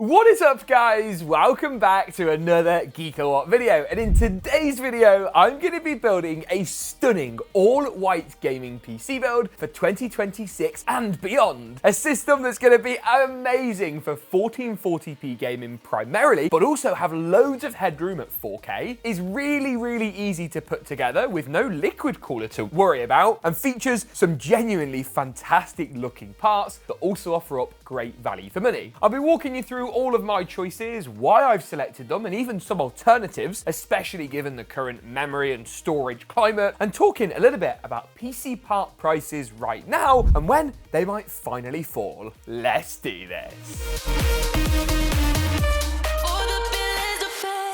What is up, guys? Welcome back to another GeekaWhat video, and in today's video I'm going to be building a stunning all-white gaming PC build for 2026 and beyond. A system that's going to be amazing for 1440p gaming primarily, but also have loads of headroom at 4K, is really easy to put together with no liquid cooler to worry about, and features some genuinely fantastic looking parts that also offer up great value for money. I'll be walking you through all of my choices, why I've selected them, and even some alternatives, especially given the current memory and storage climate, and talking a little bit about PC part prices right now and when they might finally fall. Let's do this.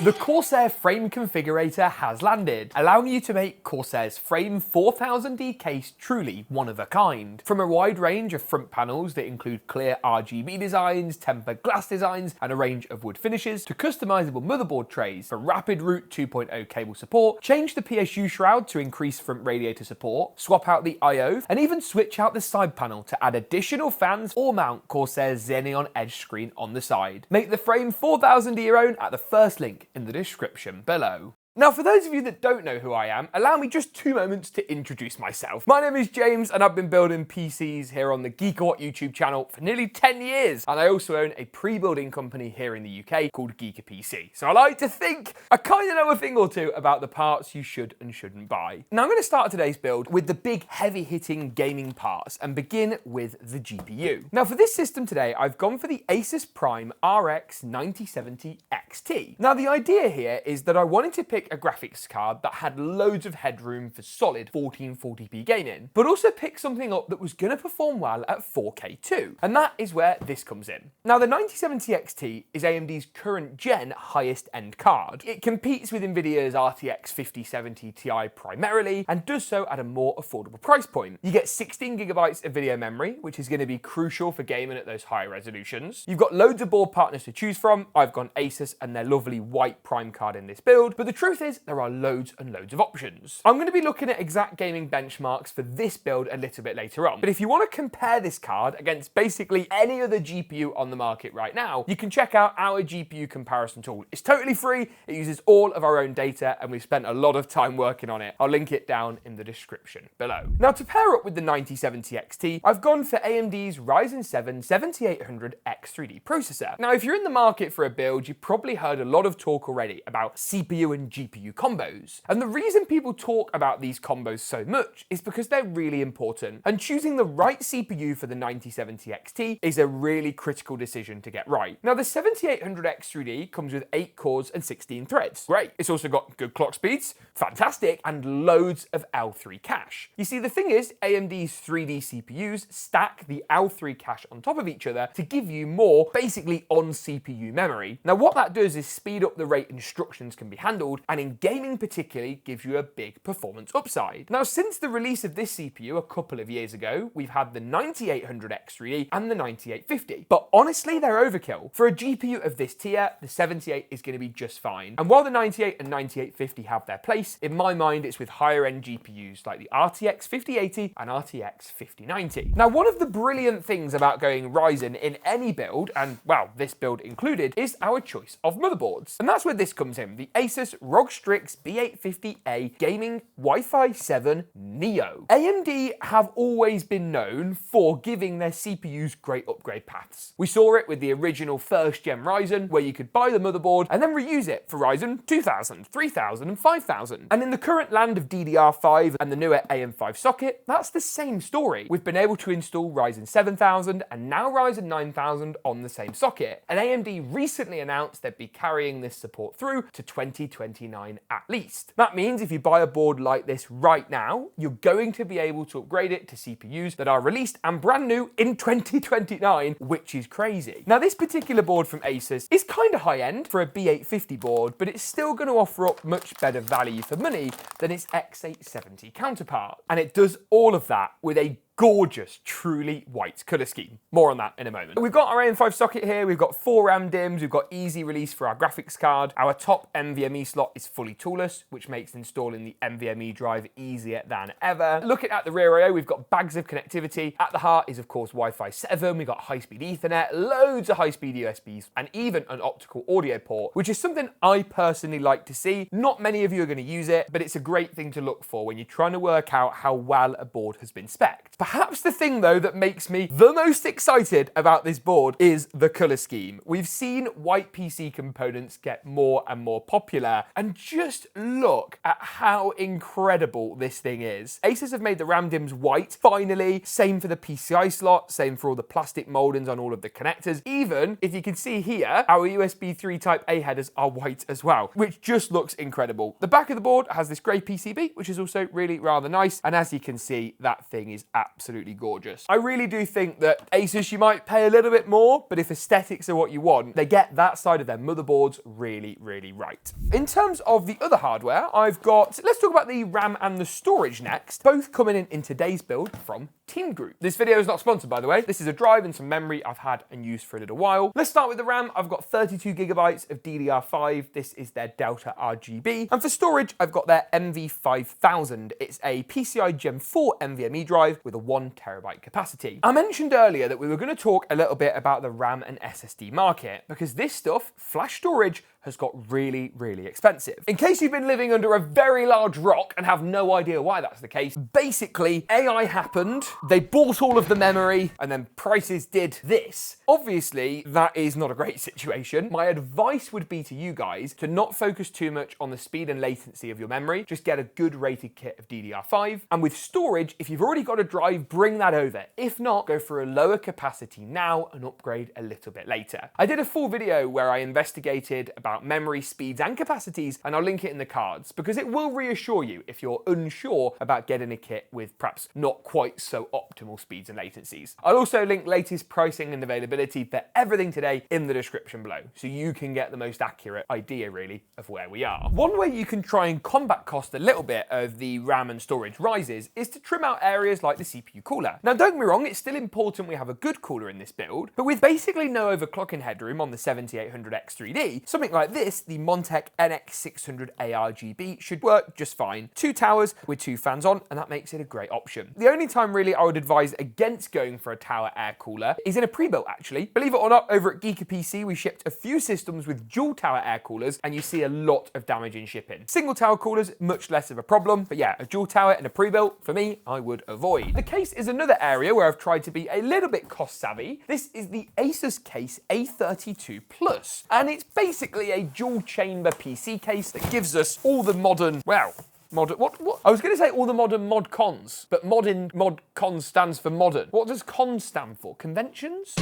The Corsair frame configurator has landed, allowing you to make Corsair's frame 4000D case truly one of a kind. From a wide range of front panels that include clear RGB designs, tempered glass designs, and a range of wood finishes, to customizable motherboard trays for rapid route 2.0 cable support, change the PSU shroud to increase front radiator support, swap out the I/O, and even switch out the side panel to add additional fans or mount Corsair's Xeneon Edge screen on the side. Make the frame 4000D your own at the first link in the description below. Now, for those of you that don't know who I am, allow me just 2 moments to introduce myself. My name is James, and I've been building PCs here on the GeekaWhat YouTube channel for nearly 10 years, and I also own a pre-building company here in the UK called Geeka PC. So I like to think I kind of know a thing or two about the parts you should and shouldn't buy. Now, I'm going to start today's build with the big heavy-hitting gaming parts and begin with the GPU. Now, for this system today, I've gone for the ASUS Prime RX 9070 XT. Now, the idea here is that I wanted to pick a graphics card that had loads of headroom for solid 1440p gaming, but also pick something up that was going to perform well at 4K too. And that is where this comes in. Now, the 9070 XT is AMD's current gen highest end card. It competes with Nvidia's RTX 5070 Ti primarily, and does so at a more affordable price point. You get 16GB of video memory, which is going to be crucial for gaming at those higher resolutions. You've got loads of board partners to choose from. I've gone ASUS and their lovely white Prime card in this build, but the truth is there are loads and loads of options. I'm going to be looking at exact gaming benchmarks for this build a little bit later on, but if you want to compare this card against basically any other GPU on the market right now, you can check out our GPU comparison tool. It's totally free, it uses all of our own data, and we've spent a lot of time working on it. I'll link it down in the description below. Now, to pair up with the 9070 XT, I've gone for AMD's Ryzen 7 7800X3D processor. Now, if you're in the market for a build, you've probably heard a lot of talk already about CPU and GPU combos. And the reason people talk about these combos so much is because they're really important. And choosing the right CPU for the 9070 XT is a really critical decision to get right. Now, the 7800X3D comes with 8 cores and 16 threads. Great. It's also got good clock speeds, fantastic, and loads of L3 cache. You see, the thing is, AMD's 3D CPUs stack the L3 cache on top of each other to give you more, basically, on CPU memory. Now, what that does is speed up the rate instructions can be handled, and in gaming particularly gives you a big performance upside. Now, since the release of this CPU a couple of years ago, we've had the 9800X3D and the 9850, but honestly, they're overkill. For a GPU of this tier, the 78 is going to be just fine. And while the 98 and 9850 have their place, in my mind, it's with higher end GPUs like the RTX 5080 and RTX 5090. Now, one of the brilliant things about going Ryzen in any build, and well, this build included, is our choice of motherboards. And that's where this comes in, the ASUS ROG STRIX B850A Gaming Wi-Fi 7 Neo. AMD have always been known for giving their CPUs great upgrade paths. We saw it with the original first gen Ryzen, where you could buy the motherboard and then reuse it for Ryzen 2000, 3000, and 5000. And in the current land of DDR5 and the newer AM5 socket, that's the same story. We've been able to install Ryzen 7000 and now Ryzen 9000 on the same socket. And AMD recently announced they'd be carrying this support through to 2029 at least. That means if you buy a board like this right now, you're going to be able to upgrade it to CPUs that are released and brand new in 2029, which is crazy. Now, this particular board from ASUS is kind of high end for a B850 board, but it's still going to offer up much better value for money than its X870 counterpart. And it does all of that with a gorgeous, truly white colour scheme. More on that in a moment. We've got our AM5 socket here, we've got 4 RAM DIMMs, we've got easy release for our graphics card. Our top NVMe slot is fully toolless, which makes installing the NVMe drive easier than ever. Looking at the rear I/O, we've got bags of connectivity. At the heart is, of course, Wi-Fi 7, we've got high-speed Ethernet, loads of high-speed USBs, and even an optical audio port, which is something I personally like to see. Not many of you are going to use it, but it's a great thing to look for when you're trying to work out how well a board has been spec'd. Perhaps the thing, though, that makes me the most excited about this board is the colour scheme. We've seen white PC components get more and more popular, and just look at how incredible this thing is. ASUS have made the RAM DIMMs white, finally. Same for the PCI slot, same for all the plastic mouldings on all of the connectors. Even, if you can see here, our USB 3 Type A headers are white as well, which just looks incredible. The back of the board has this grey PCB, which is also really rather nice, and as you can see, that thing is absolutely gorgeous. I really do think that ASUS, you might pay a little bit more, but if aesthetics are what you want, they get that side of their motherboards really, really right. In terms of the other hardware, let's talk about the RAM and the storage next, both coming in today's build from Teamgroup. This video is not sponsored, by the way. This is a drive and some memory I've had and used for a little while. Let's start with the RAM. I've got 32 gigabytes of DDR5. This is their Delta RGB. And for storage, I've got their NV5000. It's a PCI Gen 4 NVMe drive with a 1 terabyte capacity. I mentioned earlier that we were going to talk a little bit about the RAM and SSD market, because this stuff, flash storage, has got really, really expensive. In case you've been living under a very large rock and have no idea why that's the case, basically AI happened, they bought all of the memory, and then prices did this. Obviously, that is not a great situation. My advice would be to you guys to not focus too much on the speed and latency of your memory, just get a good rated kit of DDR5. And with storage, if you've already got a drive, bring that over. If not, go for a lower capacity now and upgrade a little bit later. I did a full video where I investigated about memory speeds and capacities, and I'll link it in the cards, because it will reassure you if you're unsure about getting a kit with perhaps not quite so optimal speeds and latencies. I'll also link latest pricing and availability for everything today in the description below, so you can get the most accurate idea, really, of where we are. One way you can try and combat cost a little bit of the RAM and storage rises is to trim out areas like the CPU cooler. Now, don't get me wrong, it's still important we have a good cooler in this build, but with basically no overclocking headroom on the 7800X3D, something like this, the Montech NX600 ARGB, should work just fine. 2 towers with 2 fans on, and that makes it a great option. The only time really I would advise against going for a tower air cooler is in a pre-built, actually. Believe it or not, over at GeekaPC, we shipped a few systems with dual tower air coolers, and you see a lot of damage in shipping. Single tower coolers, much less of a problem, but yeah, a dual tower and a pre-built, for me, I would avoid. The case is another area where I've tried to be a little bit cost savvy. This is the ASUS case A32 Plus, and it's basically a dual chamber PC case that gives us all the modern, well, what? I was going to say all the modern mod cons, but modern mod cons stands for modern. What does con stand for? Conventions?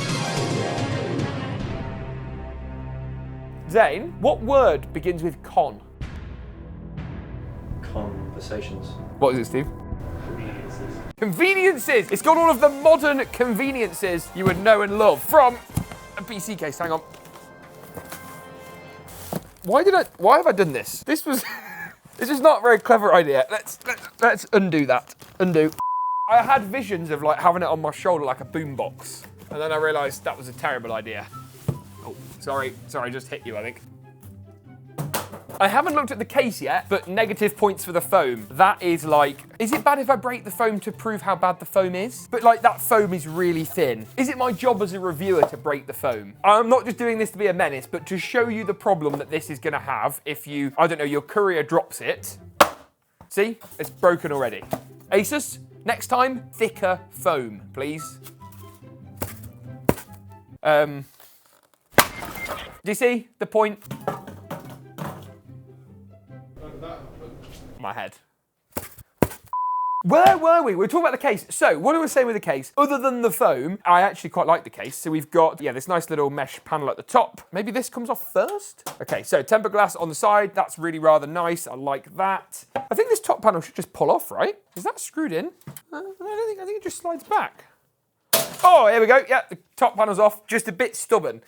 Zane, what word begins with con? Conversations. What is it, Steve? Conveniences. Conveniences! It's got all of the modern conveniences you would know and love from a PC case. Hang on. Why have I done this? This was not a very clever idea. Let's undo that. Undo. I had visions of like having it on my shoulder like a boombox, and then I realised that was a terrible idea. Oh, sorry, I just hit you, I think. I haven't looked at the case yet, but negative points for the foam. That is like, is it bad if I break the foam to prove how bad the foam is? But like, that foam is really thin. Is it my job as a reviewer to break the foam? I'm not just doing this to be a menace, but to show you the problem that this is gonna have if you, I don't know, your courier drops it. See, it's broken already. ASUS, next time, thicker foam, please. Do you see the point? My head. Where were we? We were talking about the case. So, what I was saying with the case, other than the foam, I actually quite like the case. So we've got, yeah, this nice little mesh panel at the top. Maybe this comes off first? Okay, so tempered glass on the side. That's really rather nice. I like that. I think this top panel should just pull off, right? Is that screwed in? I think it just slides back. Oh, here we go. Yeah, the top panel's off. Just a bit stubborn.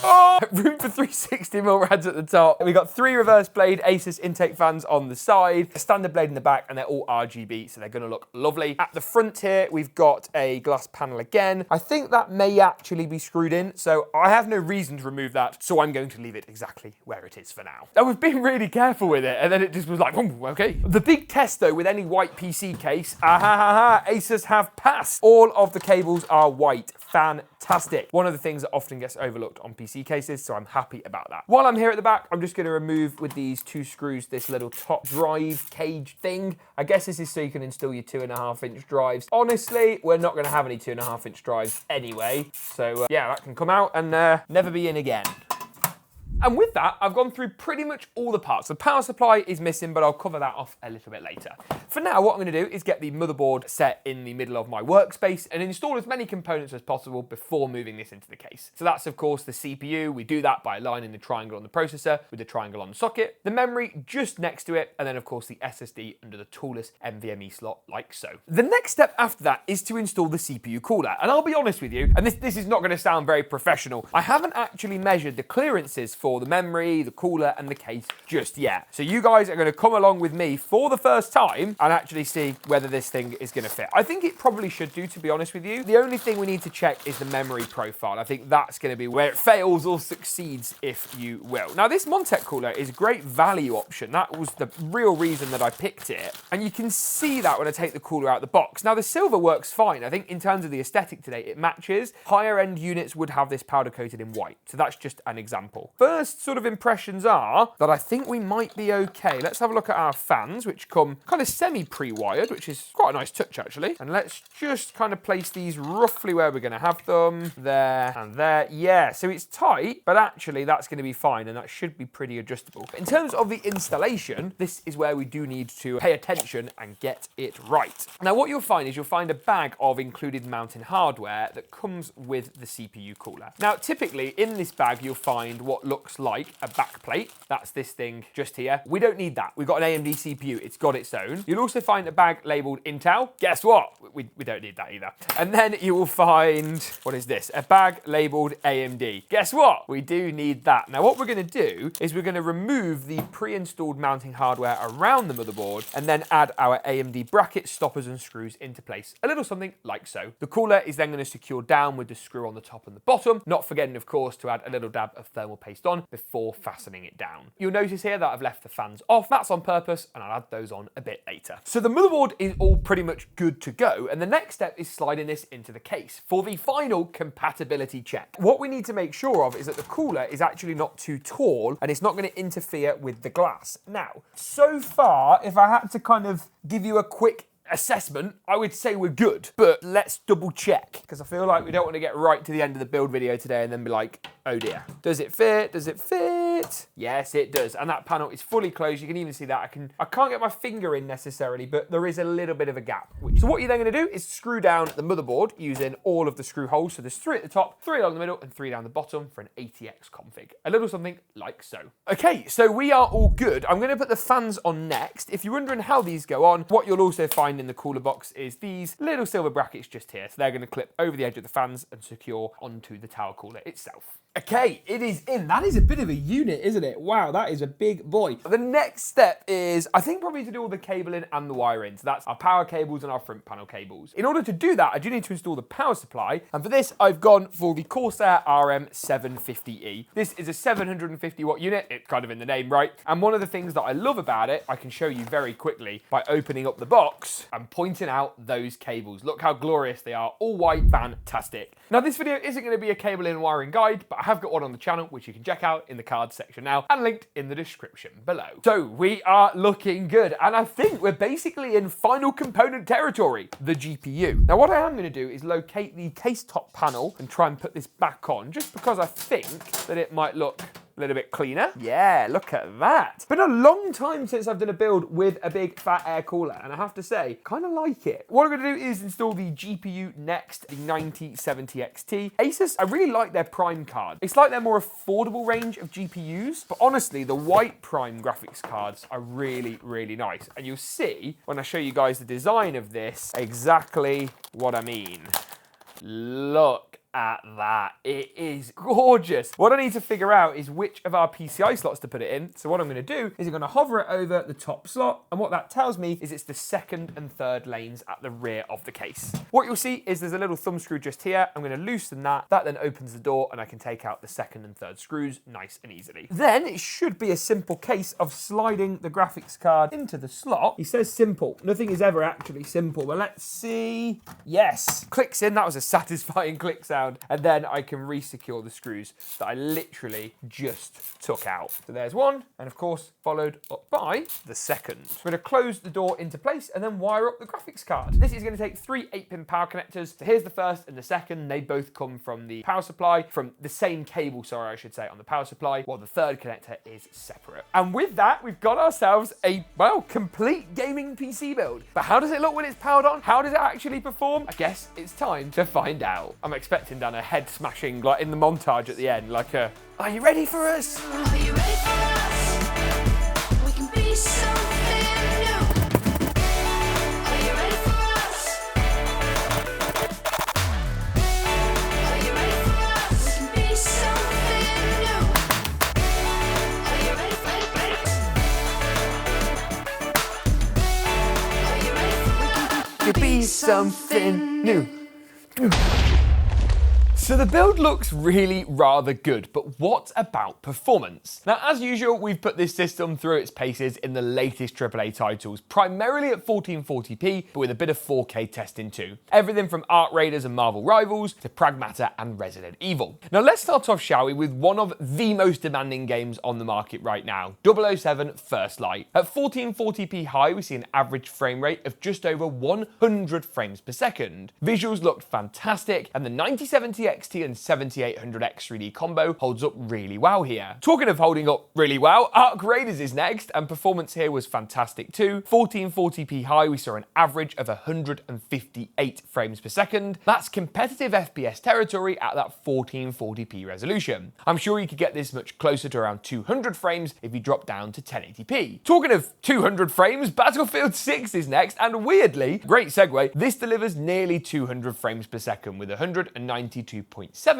Oh! Room for 360mm rads at the top. We got 3 reverse blade ASUS intake fans on the side, a standard blade in the back, and they're all RGB, so they're going to look lovely. At the front here, we've got a glass panel again. I think that may actually be screwed in, so I have no reason to remove that, so I'm going to leave it exactly where it is for now. I was being really careful with it, and then it just was like, oh, okay. The big test though with any white PC case, ASUS have passed. All of the cables are white. Fantastic. One of the things that often gets overlooked on PC cases, so I'm happy about that. While I'm here at the back, I'm just going to remove with these 2 screws this little top drive cage thing. I guess this is so you can install your 2.5-inch drives. Honestly, we're not going to have any 2.5-inch drives anyway, so yeah, that can come out and never be in again. And with that, I've gone through pretty much all the parts. The power supply is missing, but I'll cover that off a little bit later. For now, what I'm going to do is get the motherboard set in the middle of my workspace and install as many components as possible before moving this into the case. So that's, of course, the CPU. We do that by aligning the triangle on the processor with the triangle on the socket, the memory just next to it, and then, of course, the SSD under the tallest NVMe slot, like so. The next step after that is to install the CPU cooler. And I'll be honest with you, and this is not going to sound very professional, I haven't actually measured the clearances for the memory, the cooler, and the case just yet. So you guys are going to come along with me for the first time and actually see whether this thing is going to fit. I think it probably should do, to be honest with you. The only thing we need to check is the memory profile. I think that's going to be where it fails or succeeds, if you will. Now, this Montech cooler is a great value option. That was the real reason that I picked it. And you can see that when I take the cooler out of the box. Now, the silver works fine. I think in terms of the aesthetic today, it matches. Higher end units would have this powder coated in white. So that's just an example. First sort of impressions are that I think we might be okay. Let's have a look at our fans, which come kind of semi-pre-wired, which is quite a nice touch actually. And let's just kind of place these roughly where we're going to have them. There and there. Yeah, so it's tight, but actually that's going to be fine, and that should be pretty adjustable. In terms of the installation, this is where we do need to pay attention and get it right. Now, what you'll find is you'll find a bag of included mounting hardware that comes with the CPU cooler. Now, typically in this bag, you'll find what looks like a back plate. That's this thing just here. We don't need that. We've got an AMD CPU. It's got its own. You'll also find a bag labeled Intel. Guess what? We don't need that either. And then you will find, what is this? A bag labeled AMD. Guess what? We do need that. Now, what we're going to do is we're going to remove the pre-installed mounting hardware around the motherboard and then add our AMD brackets, stoppers, and screws into place. A little something like so. The cooler is then going to secure down with the screw on the top and the bottom, not forgetting, of course, to add a little dab of thermal paste on before fastening it down. You'll notice here that I've left the fans off. That's on purpose, and I'll add those on a bit later. So the motherboard is all pretty much good to go, and the next step is sliding this into the case for the final compatibility check. What we need to make sure of is that the cooler is actually not too tall and it's not going to interfere with the glass. Now, so far, if I had to kind of give you a quick assessment, I would say we're good, but let's double check, because I feel like we don't want to get right to the end of the build video today and then be like, oh dear, does it fit? Does it fit? Yes, it does. And that panel is fully closed. You can even see that. I can't get my finger in necessarily, but there is a little bit of a gap. So what you're then going to do is screw down the motherboard using all of the screw holes. So there's 3 at the top, 3 along the middle, and 3 down the bottom for an ATX config. A little something like so. Okay, so we are all good. I'm going to put the fans on next. If you're wondering how these go on, what you'll also find in the cooler box is these little silver brackets just here. So they're going to clip over the edge of the fans and secure onto the tower cooler itself. Okay, it is in. That is a bit of a unit, isn't it? Wow, that is a big boy. The next step is, I think, probably to do all the cabling and the wiring. So that's our power cables and our front panel cables. In order to do that, I do need to install the power supply. And for this, I've gone for the Corsair RM750e. This is a 750 watt unit. It's kind of in the name, right? And one of the things that I love about it, I can show you very quickly by opening up the box and pointing out those cables. Look how glorious they are. All white, fantastic. Now, this video isn't going to be a cabling and wiring guide, but I have got one on the channel, which you can check out in the cards section now and linked in the description below. So we are looking good. And I think we're basically in final component territory, the GPU. Now, what I am going to do is locate the case top panel and try and put this back on, just because I think that it might look a little bit cleaner. Yeah, look at that. It's been a long time since I've done a build with a big fat air cooler, and I have to say, kind of like it. What I'm going to do is install the GPU next, the 9070 XT. ASUS, I really like their Prime card. It's like their more affordable range of GPUs, but honestly, the white Prime graphics cards are really, really nice. And you'll see, when I show you guys the design of this, exactly what I mean. Look at that. It is gorgeous. What I need to figure out is which of our PCI slots to put it in. So what I'm going to do is I'm going to hover it over the top slot, and what that tells me is it's the second and third lanes at the rear of the case. What you'll see is there's a little thumb screw just here. I'm going to loosen that. That then opens the door, and I can take out the second and third screws nice and easily. Then it should be a simple case of sliding the graphics card into the slot. He says simple. Nothing is ever actually simple, but let's see. Yes, clicks in. That was a satisfying click sound. And then I can re-secure the screws that I literally just took out. So there's one, and of course, followed up by the second. We're going to close the door into place and then wire up the graphics card. This is going to take 3 8-pin power connectors. So here's the first and the second. They both come from the power supply, from the same cable, sorry, I should say, on the power supply, while the third connector is separate. And with that, we've got ourselves a, well, complete gaming PC build. But how does it look when it's powered on? How does it actually perform? I guess it's time to find out. I'm expecting down a head smashing, like in the montage at the end, like a, are you ready for us? Are you ready for us? We can be something new. Are you ready for us? Are you ready for us? We can be something new. Are you ready for us? Are you ready for us? Could be something new. So the build looks really rather good, but what about performance? Now, as usual, we've put this system through its paces in the latest AAA titles, primarily at 1440p, but with a bit of 4K testing too. Everything from Arc Raiders and Marvel Rivals to Pragmata and Resident Evil. Now, let's start off, shall we, with one of the most demanding games on the market right now, 007 First Light. At 1440p high, we see an average frame rate of just over 100 frames per second. Visuals looked fantastic, and the 9070 XT and 7800X 3D combo holds up really well here. Talking of holding up really well, Arc Raiders is next, and performance here was fantastic too. 1440p high, we saw an average of 158 frames per second. That's competitive FPS territory at that 1440p resolution. I'm sure you could get this much closer to around 200 frames if you drop down to 1080p. Talking of 200 frames, Battlefield 6 is next, and weirdly, great segue, this delivers nearly 200 frames per second with 192.7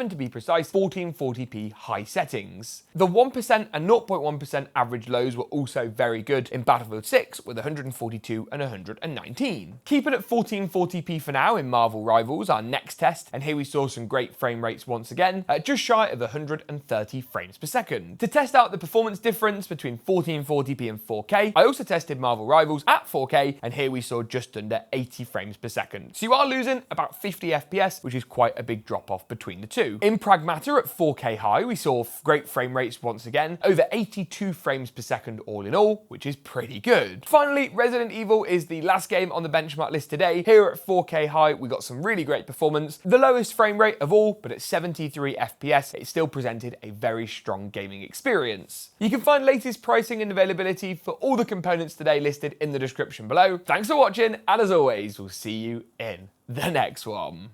to be precise, 1440p high settings. The 1% and 0.1% average lows were also very good in Battlefield 6 with 142 and 119. Keep it at 1440p for now in Marvel Rivals, our next test, and here we saw some great frame rates once again, at just shy of 130 frames per second. To test out the performance difference between 1440p and 4K, I also tested Marvel Rivals at 4K, and here we saw just under 80 frames per second. So you are losing about 50 FPS, which is quite a big drop off between the two. In Pragmata at 4K high, we saw great frame rates once again, over 82 frames per second all in all, which is pretty good. Finally, Resident Evil is the last game on the benchmark list today. Here at 4K high, we got some really great performance. The lowest frame rate of all, but at 73 FPS, it still presented a very strong gaming experience. You can find latest pricing and availability for all the components today listed in the description below. Thanks for watching, and as always, we'll see you in the next one.